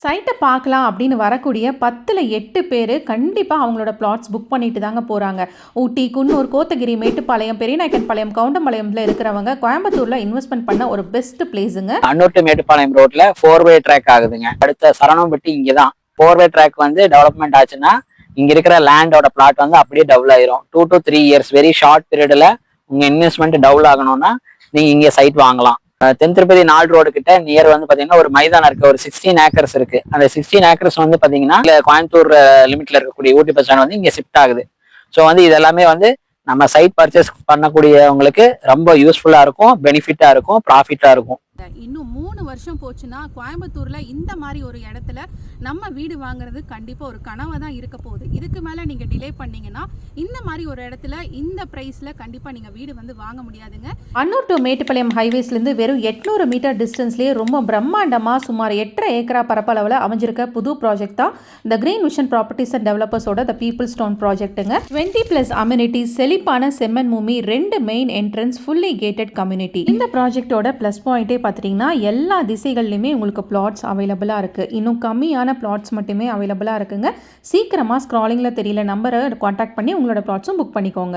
சைட்டை பார்க்கலாம் அப்படின்னு வரக்கூடிய 10ல் 8 பேர் கண்டிப்பாக அவங்களோட பிளாட்ஸ் புக் பண்ணிட்டு தாங்க போகிறாங்க. ஊட்டி, குன்னூர், கோத்தகிரி, மேட்டுப்பாளையம், பெரியநாயக்கன்பாளையம், கவுண்டம்பாளையத்தில் இருக்கிறவங்க கோயம்புத்தூரில் இன்வெஸ்ட்மெண்ட் பண்ண ஒரு பெஸ்ட் பிளேஸுங்க. அன்னூர் டு மேட்டுப்பாளையம் ரோட்ல 4-வே ட்ராக் ஆகுதுங்க. அடுத்த சரணம்பட்டி இங்கே தான் 4-வே ட்ராக் வந்து டெவலப்மெண்ட் ஆச்சுன்னா இங்க இருக்கிற லேண்டோட பிளாட் வந்து அப்படியே டபுள் ஆயிரும். 2 to 3 years வெரி ஷார்ட் பீரியட்ல உங்க இன்வெஸ்ட்மெண்ட் டபுள் ஆகணும்னா நீங்க இங்க சைட் வாங்கலாம். தென் திருப்பதி 4 ரோடு கிட்ட நியர் வந்து பாத்தீங்கன்னா ஒரு மைதானம் இருக்கு. ஒரு 16 ஏக்கர்ஸ் இருக்கு. அந்த 16 ஏக்கர்ஸ் வந்து பாத்தீங்கன்னா கோயம்புத்தூர் லிமிட்ல இருக்கக்கூடிய ஊட்டி பஸ் ஸ்டாண்ட் வந்து இங்க ஷிஃப்ட் ஆகுது. ஸோ வந்து இதெல்லாமே வந்து நம்ம சைட் பர்ச்சேஸ் பண்ணக்கூடியவங்களுக்கு ரொம்ப யூஸ்ஃபுல்லா இருக்கும், பெனிஃபிட்டா இருக்கும், ப்ராஃபிட்டா இருக்கும். இன்னும் 3 வருஷம் போச்சுன்னா கோயம்புத்தூர்ல இந்த மாதிரி ஒரு இடத்துல நம்ம வீடு வாங்குறது கண்டிப்பா ஒரு கனவா தான் இருக்க போகுது. இதுக்கு மேல நீங்க டிலே பண்ணீங்கன்னா இந்த மாதிரி ஒரு இடத்துல இந்த பிரைஸ்ல கண்டிப்பா நீங்க வீடு வந்து வாங்க முடியாதுங்க. அன்னூர் டு மேட்டுப்பாளையம் ஹைவேஸ்லேருந்து வெறும் 800 மீட்டர் டிஸ்டன்ஸ்லேயே ரொம்ப பிரம்மாண்டமாக சுமார் 8.5 ஏக்கரா பரப்பளவில் அமைஞ்சிருக்க புது ப்ராஜெக்ட் தான் இந்த கிரீன் விஷன் ப்ராப்பர்ட்டிஸ் அண்ட் டெவலப்பர்ஸோட த பீப்புள் ஸ்டோன் ப்ராஜெக்ட்டுங்க. 20+ அம்யூனிட்டிஸ், செழிப்பான செம்மன் பூமி, 2 main entrance, fully gated community. இந்த ப்ராஜெக்டோட ப்ளஸ் பாயிண்டே பார்த்தீங்கன்னா எல்லா திசைகள்லையுமே உங்களுக்கு பிளாட்ஸ் அவைலபிளாக இருக்குது. இன்னும் கம்மியான பிளாட்ஸ் மட்டுமே அவைலபிளாக இருக்குங்க. சீக்கிரமாக ஸ்க்ராலிங்கில் தெரியல நம்பரை காண்டாக்ட் பண்ணி உங்களோட பிளாட்ஸும் புக் பண்ணிக்கோங்க.